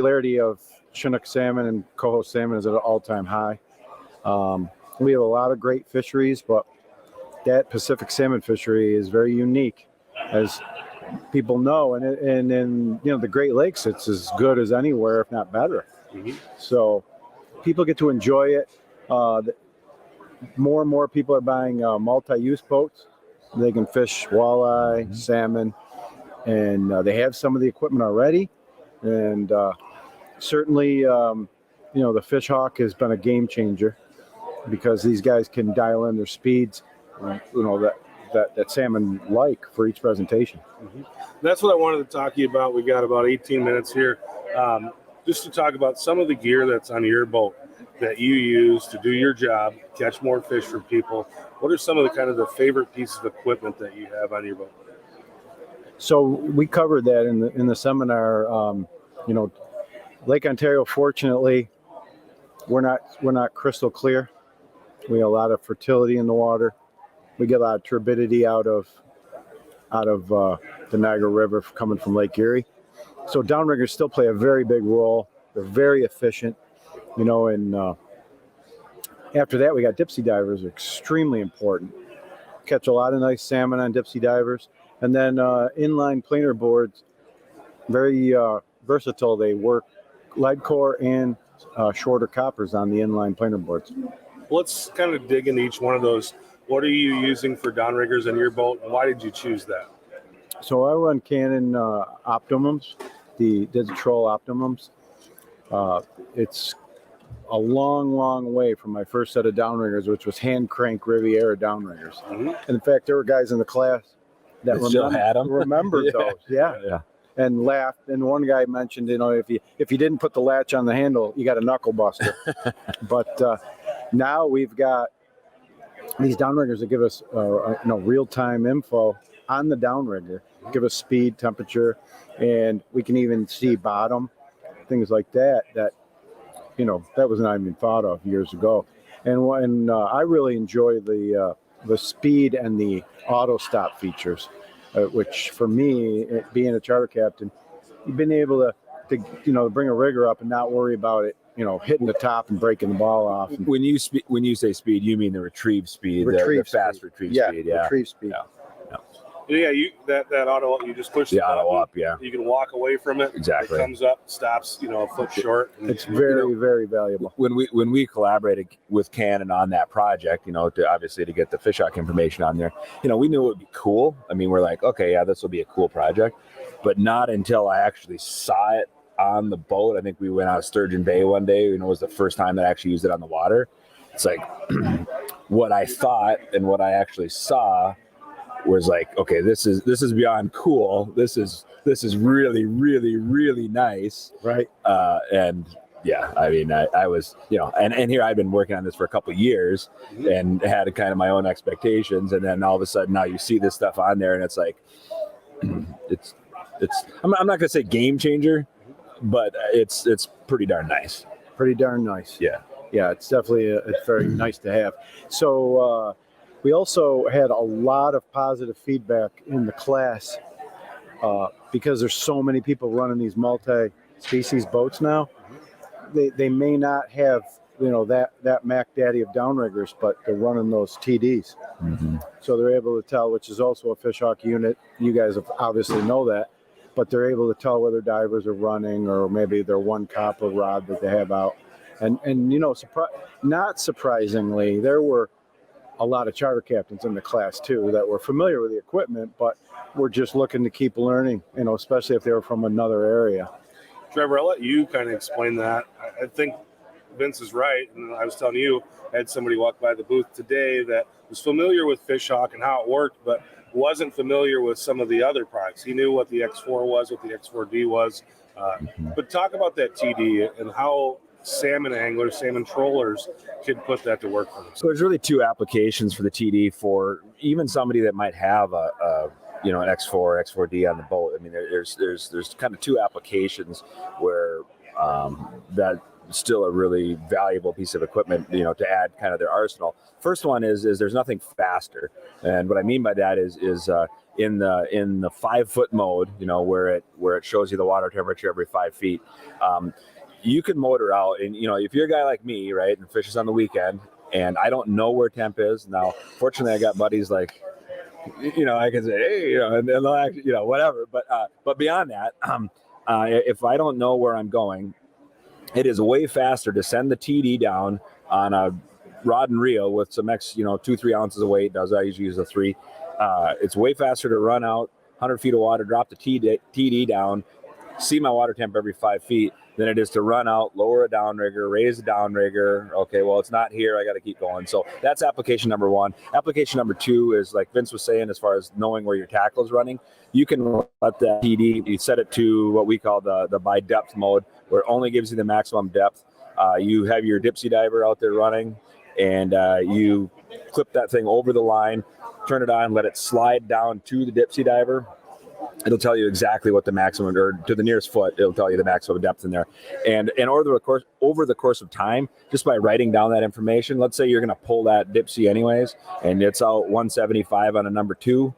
popularity of Chinook salmon and coho salmon is at an all-time high. We have a lot of great fisheries, but that Pacific salmon fishery is very unique, as people know. And in the Great Lakes, it's as good as anywhere, if not better. Mm-hmm. So people get to enjoy it. More and more people are buying multi-use boats. They can fish walleye, mm-hmm. salmon, and they have some of the equipment already. And certainly, the Fish Hawk has been a game changer, because these guys can dial in their speeds, that salmon like for each presentation. Mm-hmm. That's what I wanted to talk to you about. We've got about 18 minutes here, just to talk about some of the gear that's on your boat that you use to do your job, catch more fish for people. What are some of the favorite pieces of equipment that you have on your boat? So we covered that in the seminar. Lake Ontario, fortunately, we're not crystal clear. We have a lot of fertility in the water. We get a lot of turbidity out of the Niagara River coming from Lake Erie. So downriggers still play a very big role. They're very efficient, and after that we got dipsy divers, are extremely important. Catch a lot of nice salmon on dipsy divers. And then inline planer boards, very versatile. They work lead core and shorter coppers on the inline planer boards. Let's kind of dig into each one of those. What are you using for downriggers on your boat, and why did you choose that? So I run Canon Optimums, the Digitrol Optimums. It's a long way from my first set of downriggers, which was hand crank Riviera downriggers. Mm-hmm. And in fact, there were guys in the class that remembered those. Yeah. And laughed. And one guy mentioned, if you didn't put the latch on the handle, you got a knuckle buster. But now we've got these downriggers that give us real-time info on the downrigger, give us speed, temperature, and we can even see bottom, things like that that was not even thought of years ago. And I really enjoy the speed and the auto stop features, which for me, being a charter captain, you've been able to bring a rigger up and not worry about it, hitting the top and breaking the ball off. When you say speed, you mean the retrieve speed, the fast retrieve speed. Yeah, retrieve speed. Yeah, that auto, you just push the auto up. Yeah, you can walk away from it. Exactly. It comes up, stops, a foot short. It's very, very valuable. When we collaborated with Canon on that project, to get the Fish Hawk information on there, we knew it would be cool. I mean, we're like, okay, yeah, this will be a cool project, but not until I actually saw it on the boat. I think we went out of Sturgeon Bay one day. It was the first time that I actually used it on the water. It's like what I thought and what I actually saw was like, okay, this is beyond cool. This is really, really, really nice. Right. And yeah, I mean, I was, and here I've been working on this for a couple of years and had kind of my own expectations. And then all of a sudden now you see this stuff on there and it's like, I'm not going to say game changer, but it's pretty darn nice. Pretty darn nice. Yeah. Yeah, it's definitely it's very nice to have. So we also had a lot of positive feedback in the class because there's so many people running these multi-species boats now. They may not have that Mac Daddy of downriggers, but they're running those TDs. Mm-hmm. So they're able to tell, which is also a Fish Hawk unit. You guys obviously know that. But they're able to tell whether divers are running or maybe their one copper rod that they have out. And not surprisingly, there were a lot of charter captains in the class too that were familiar with the equipment, but were just looking to keep learning, especially if they were from another area. Trevor, I'll let you kind of explain that. I think Vince is right. And I was telling you, I had somebody walk by the booth today that was familiar with Fish Hawk and how it worked, but wasn't familiar with some of the other products. He knew what the X4 was, what the X4D was. But talk about that TD and how salmon anglers, salmon trollers could put that to work for them. So there's really two applications for the TD for even somebody that might have an X4, X4D on the boat. I mean, there's kind of two applications where that still a really valuable piece of equipment, to add kind of their arsenal. First one is there's nothing faster. And what I mean by that is in the 5 foot mode, where it shows you the water temperature every 5 feet. You can motor out, and if you're a guy like me, right, and fishes on the weekend, and I don't know where temp is now. Fortunately, I got buddies like, I can say, hey, and they'll actually, whatever. But beyond that, if I don't know where I'm going, it is way faster to send the TD down on a rod and reel with some 2-3 ounces of weight. I usually use a 3. It's way faster to run out 100 feet of water, drop the TD down, see my water temp every 5 feet, than it is to run out, lower a downrigger, raise a downrigger. Okay, well, it's not here. I got to keep going. So that's application number 1. Application number 2 is, like Vince was saying, as far as knowing where your tackle is running. You can let that TD, you set it to what we call the by depth mode, where it only gives you the maximum depth. You have your dipsy diver out there running, and you clip that thing over the line, turn it on, let it slide down to the dipsy diver. It'll tell you exactly what the maximum, or to the nearest foot, it'll tell you the maximum depth in there. And over the course of time, just by writing down that information, let's say you're going to pull that dipsy anyways, and it's out 175 on a number 2.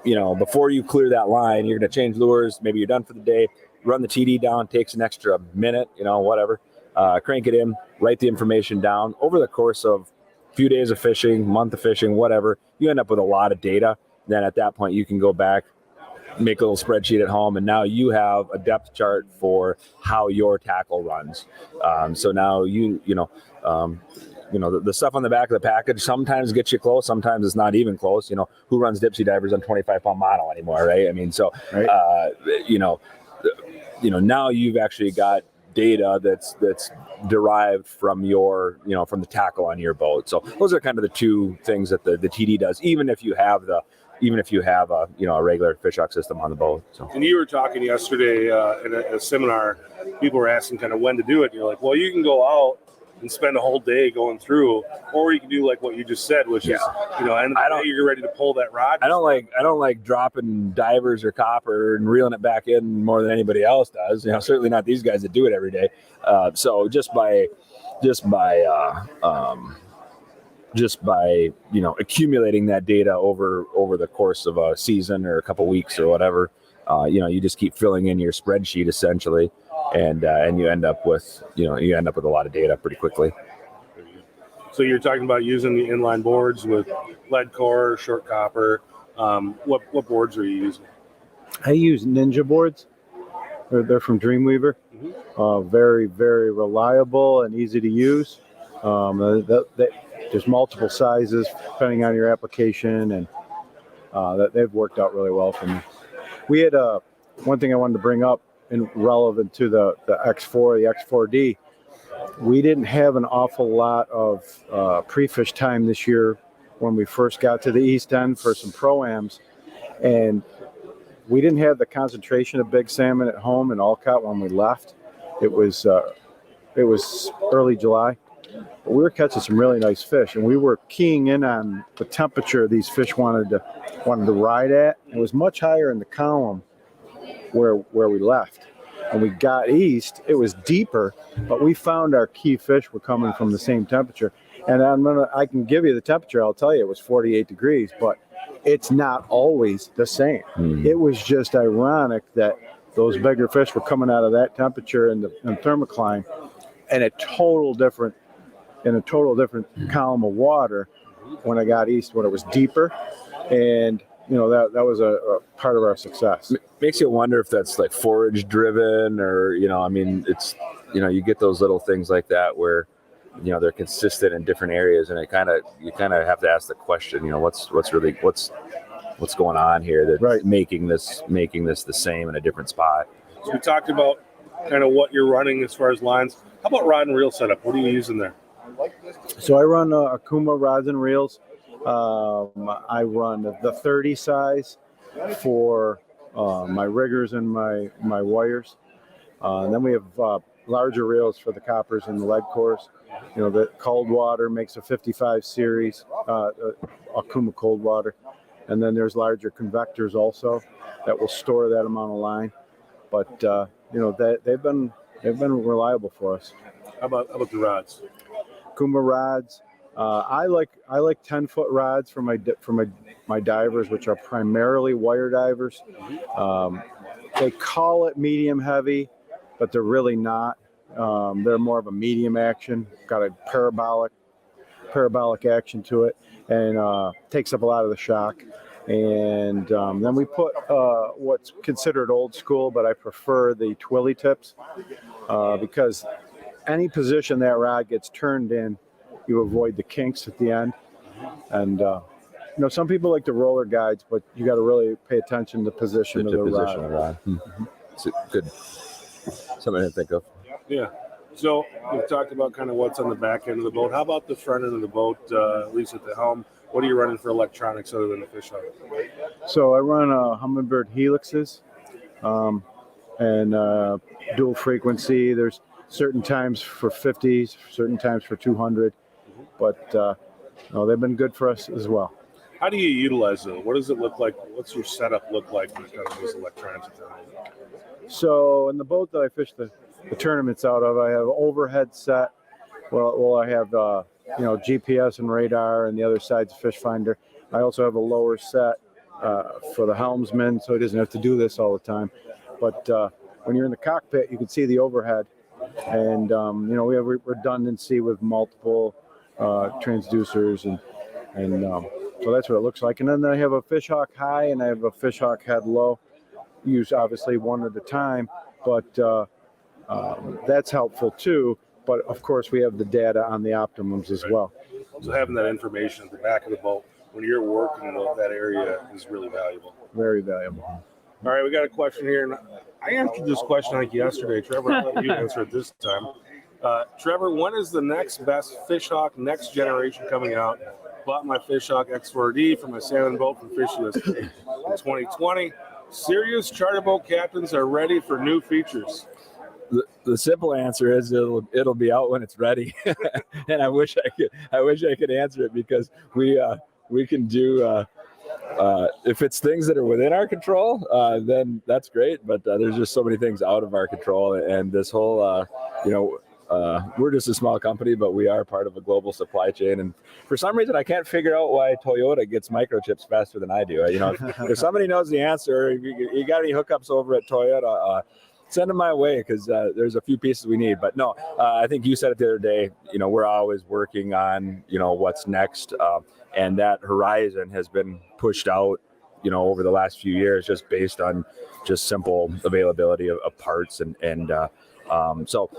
Before you clear that line, you're going to change lures. Maybe you're done for the day. Run the TD down, takes an extra minute, whatever. Crank it in, write the information down. Over the course of a few days of fishing, month of fishing, whatever, you end up with a lot of data. Then at that point, you can go back, make a little spreadsheet at home, and now you have a depth chart for how your tackle runs. So now the stuff on the back of the package sometimes gets you close, sometimes it's not even close. Who runs dipsy divers on 25-pound mono anymore, right? I mean, so Right. Now you've actually got data that's derived from your from the tackle on your boat. So those are kind of the 2 things that the TD does, even if you have a regular fish hawk system on the boat. So. And you were talking yesterday in a seminar, people were asking kind of when to do it. And you're like, well, you can go out and spend a whole day going through, or you can do like what you just said, which is, end of the day, you're ready to pull that rod. I don't like dropping divers or copper and reeling it back in more than anybody else does. Certainly not these guys that do it every day. So just by accumulating that data over the course of a season or a couple weeks or whatever, you just keep filling in your spreadsheet essentially, and you end up with a lot of data pretty quickly. So you're talking about using the inline boards with lead core, short copper. What boards are you using? I use Ninja boards. They're from Dreamweaver. Mm-hmm. Very, very reliable and easy to use. There's multiple sizes depending on your application, and they've worked out really well for me. We had one thing I wanted to bring up and relevant to the X4, the X4D. We didn't have an awful lot of pre-fish time this year when we first got to the East End for some pro-ams, and we didn't have the concentration of big salmon at home in Alcott when we left. It was early July, but we were catching some really nice fish, and we were keying in on the temperature these fish wanted to ride at. It was much higher in the column where we left. When we got east, it was deeper, but we found our key fish were coming from the same temperature. And I can give you the temperature. I'll tell you it was 48 degrees, but it's not always the same. It was just ironic that those bigger fish were coming out of that temperature in thermocline, and a total different column of water when I got east, when it was deeper, and that was a part of our success. Makes you wonder if that's like forage driven, or it's you get those little things like that where they're consistent in different areas, and you kind of have to ask the question, what's going on here that's right. making this the same in a different spot. So we talked about kind of what you're running as far as lines. How about rod and reel setup? What are you using there? So I run Akuma rods and reels. I run the 30 size for my riggers and my wires. And then we have larger reels for the coppers and the lead cores. The cold water makes a 55 series, Akuma cold water. And then there's larger convectors also that will store that amount of line. But they've been reliable for us. How about the rods? Akuma rods. I like 10-foot rods for my my divers, which are primarily wire divers. They call it medium heavy, but they're really not. They're more of a medium action, got a parabolic action to it, and takes up a lot of the shock. And then we put what's considered old school, but I prefer the twilly tips because any position that rod gets turned in, you avoid the kinks at the end. And some people like the roller guides, but you got to really pay attention to the position of the rod. It's good. Something to think of. Yeah. So we've talked about kind of what's on the back end of the boat. How about the front end of the boat, at least at the helm? What are you running for electronics other than the fish hook? So I run Humminbird helixes and dual frequency. There's certain times for 50s, certain times for 200, but they've been good for us as well. How do you utilize it? What does it look like? What's your setup look like when it comes to these electronics? So in the boat that I fish the tournaments out of, I have overhead set. Well, I have GPS and radar, and the other side's a fish finder. I also have a lower set for the helmsman, so he doesn't have to do this all the time. But when you're in the cockpit, you can see the overhead, and we have redundancy with multiple transducers, and so that's what it looks like. And then I have a fishhawk high, and I have a fishhawk head low. Use obviously one at a time, but that's helpful too. But of course, we have the data on the optimums as well. So having that information at the back of the boat when you're working in that area is really valuable. Very valuable. All right, we got a question here. And I answered this question like yesterday. Trevor, I'll let you answer it this time. Trevor, when is the next best fishhawk next generation coming out? Bought my fishhawk X4D for my salmon boat from Fish USA in 2020. Serious charter boat captains are ready for new features. The simple answer is it'll be out when it's ready, and I wish I could answer it because we can do if it's things that are within our control, then that's great. But there's just so many things out of our control, and this whole we're just a small company, but we are part of a global supply chain. And for some reason, I can't figure out why Toyota gets microchips faster than I do. If somebody knows the answer, you got any hookups over at Toyota, send them my way because there's a few pieces we need. But no, I think you said it the other day, we're always working on, what's next. And that horizon has been pushed out, over the last few years, just based on just simple availability of parts so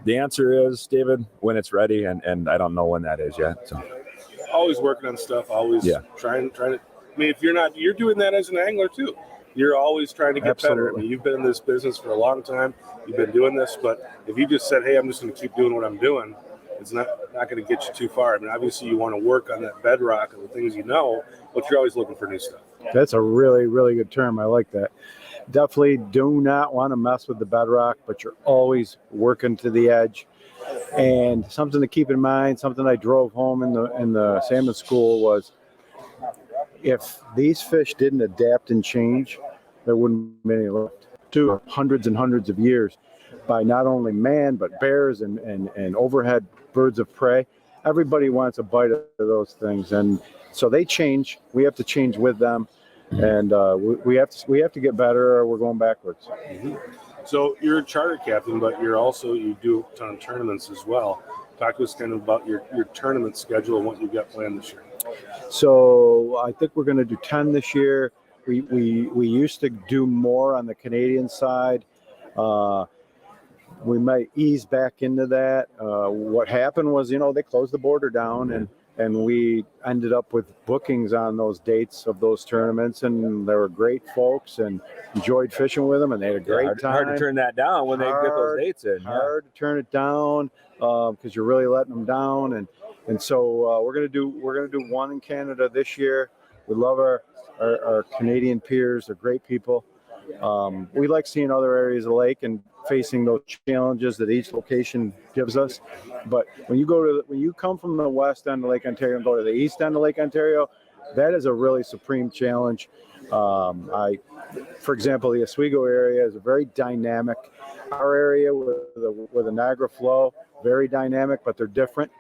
the answer is, David, when it's ready, and I don't know when that is yet. So always working on stuff, always trying to. I mean, if you're doing that as an angler too. You're always trying to get better. I mean, you've been in this business for a long time. You've been doing this, but if you just said, "Hey, I'm just going to keep doing what I'm doing," it's not going to get you too far. I mean, obviously, you want to work on that bedrock of the things but you're always looking for new stuff. That's a really, really good term. I like that. Definitely do not want to mess with the bedrock, but you're always working to the edge. And something to keep in mind, something I drove home in the salmon school was, if these fish didn't adapt and change, there wouldn't be any left. To hundreds and hundreds of years, by not only man, but bears and overhead birds of prey. Everybody wants a bite of those things. And so they change. We have to change with them. And we have to get better, or we're going backwards. Mm-hmm. So you're a charter captain, but you do a ton of tournaments as well. Talk to us kind of about your tournament schedule and what you've got planned this year. So I think we're going to do 10 this year. We used to do more on the Canadian side. We might ease back into that. What happened was, they closed the border down, and we ended up with bookings on those dates of those tournaments, and they were great folks and enjoyed fishing with them, and they had a great time. Hard to turn that down when they get those dates in. Hard to turn it down because you're really letting them down, and so we're gonna do one in Canada this year. We love our Canadian peers; they're great people. We like seeing other areas of the lake and facing those challenges that each location gives us. But when you come from the west end of Lake Ontario and go to the east end of Lake Ontario, that is a really supreme challenge. For example, the Oswego area is a very dynamic. Our area with the Niagara flow, very dynamic, but they're different.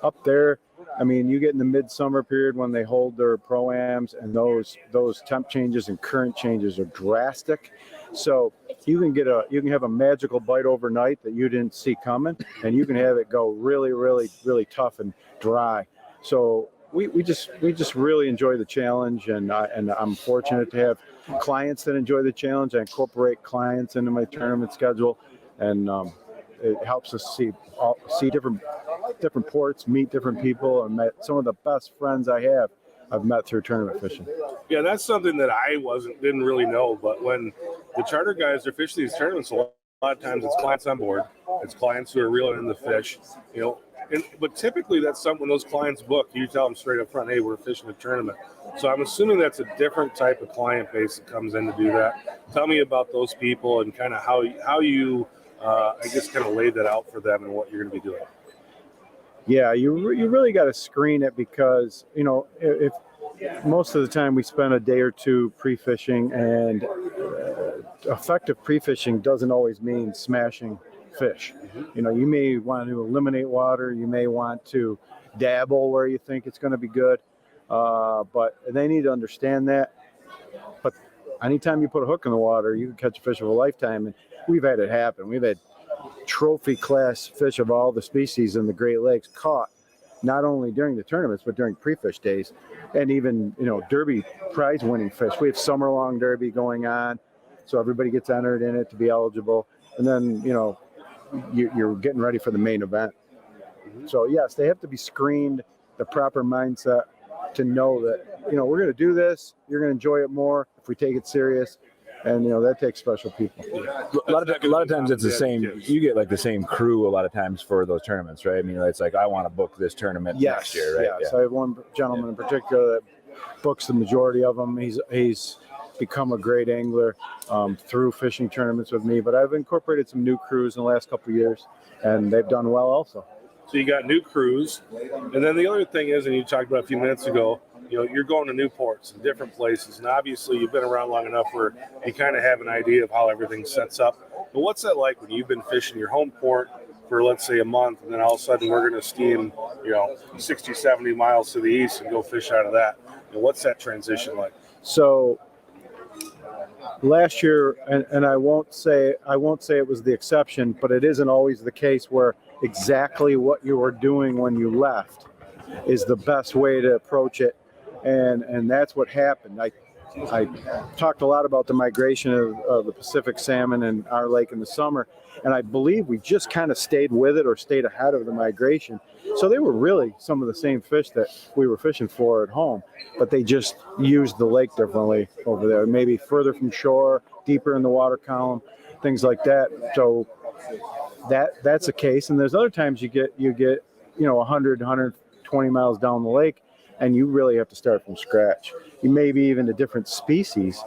Up there, I mean, you get in the midsummer period when they hold their pro-ams, and those temp changes and current changes are drastic. So you can have a magical bite overnight that you didn't see coming, and you can have it go really, really, really tough and dry. So we just really enjoy the challenge, and I'm fortunate to have clients that enjoy the challenge. I incorporate clients into my tournament schedule, and it helps us see different ports, meet different people, and met some of the best friends I've met through tournament fishing. Yeah, that's something that I didn't really know. But when the charter guys are fishing these tournaments, a lot of times it's clients on board, it's clients who are reeling in the fish, but typically that's something when those clients book, you tell them straight up front, hey, we're fishing a tournament. So I'm assuming that's a different type of client base that comes in to do that. Tell me about those people and kind of how you I guess kind of laid that out for them and what you're going to be doing. Yeah, you really got to screen it, because if most of the time we spend a day or two pre-fishing, and effective pre-fishing doesn't always mean smashing fish. You may want to eliminate water, you may want to dabble where you think it's going to be good, but they need to understand that. But anytime you put a hook in the water, you can catch a fish of a lifetime, and we've had it happen. We've had trophy class fish of all the species in the Great Lakes caught, not only during the tournaments but during pre-fish days, and even derby prize winning fish. We have summer long derby going on, so everybody gets entered in it to be eligible, and then you're getting ready for the main event. So yes, they have to be screened, the proper mindset to know that we're going to do this, you're going to enjoy it more if we take it serious. And that takes special people. A lot of times it's the same. You get like the same crew a lot of times for those tournaments, right? I mean, it's like, I want to book this tournament next year, right? Yes. I have one gentleman in particular that books the majority of them. He's become a great angler through fishing tournaments with me. But I've incorporated some new crews in the last couple of years, and they've done well also. So you got new crews, and then the other thing is, and you talked about a few minutes ago, you're going to new ports and different places, and obviously you've been around long enough where you kind of have an idea of how everything sets up. But what's that like when you've been fishing your home port for, let's say, a month, and then all of a sudden we're going to steam, 60, 70 miles to the east and go fish out of that? What's that transition like? So last year, and I won't say it was the exception, but it isn't always the case where exactly what you were doing when you left is the best way to approach it. And that's what happened. I talked a lot about the migration of the Pacific salmon in our lake in the summer, and I believe we just kind of stayed with it or stayed ahead of the migration. So they were really some of the same fish that we were fishing for at home, but they just used the lake differently over there, maybe further from shore, deeper in the water column, things like that. So that's the case. And there's other times you get 100, 120 miles down the lake, and you really have to start from scratch. You may be even a different species,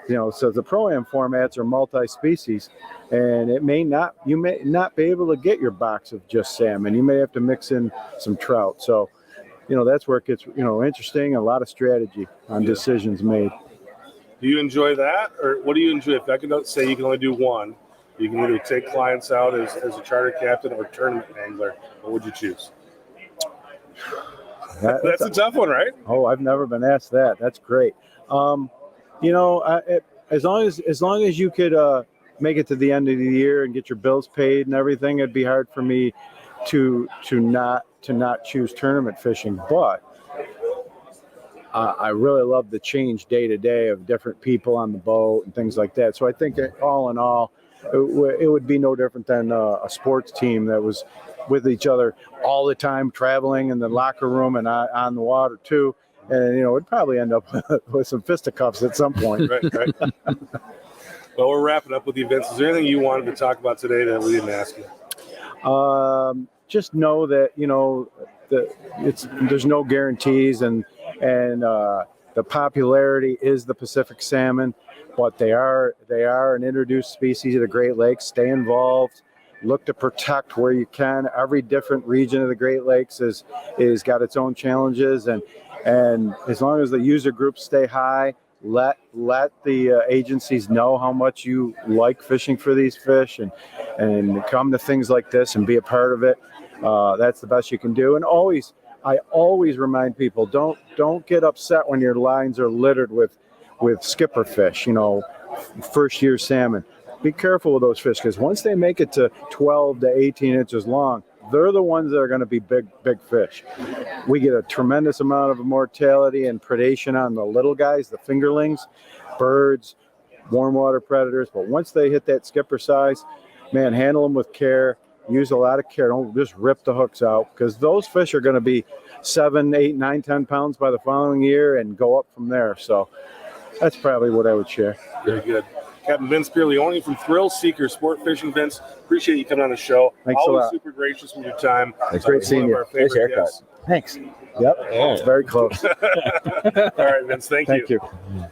so the Pro-Am formats are multi-species, and you may not be able to get your box of just salmon. You may have to mix in some trout. So, that's where it gets, interesting, a lot of strategy on decisions made. Do you enjoy that, or what do you enjoy? If I could say you can only do one, you can either take clients out as a charter captain or tournament angler, what would you choose? That's a tough one, right? Oh, I've never been asked that. That's great. As long as you could make it to the end of the year and get your bills paid and everything, it'd be hard for me to not choose tournament fishing. But I really love the change day to day of different people on the boat and things like that. So I think all in all, it would be no different than a sports team that was with each other all the time, traveling in the locker room and on the water too. And, it'd probably end up with some fisticuffs at some point. Right. Well, we're wrapping up with the events. Is there anything you wanted to talk about today that we didn't ask you? Just know that, there's no guarantees, and the popularity is the Pacific salmon, but they are an introduced species of the Great Lakes. Stay involved. Look to protect where you can. Every different region of the Great Lakes is got its own challenges, and as long as the user groups stay high, let the agencies know how much you like fishing for these fish, and come to things like this and be a part of it. That's the best you can do. And always I always remind people, don't get upset when your lines are littered with skipper fish, first year salmon. Be careful with those fish, because once they make it to 12 to 18 inches long, they're the ones that are going to be big fish. We get a tremendous amount of mortality and predation on the little guys, the fingerlings, birds, warm water predators. But once they hit that skipper size, man, handle them with care. Use a lot of care. Don't just rip the hooks out, because those fish are going to be 7, 8, 9, 10 pounds by the following year and go up from there. So that's probably what I would share. Very good. Captain Vince Pierleoni from Thrill Seeker Sport Fishing. Vince, appreciate you coming on the show. Thanks Always a lot. super gracious with your time. It's great seeing you. Nice haircut. Thanks. Yep. It's very close. All right, Vince. Thank you. Thank you.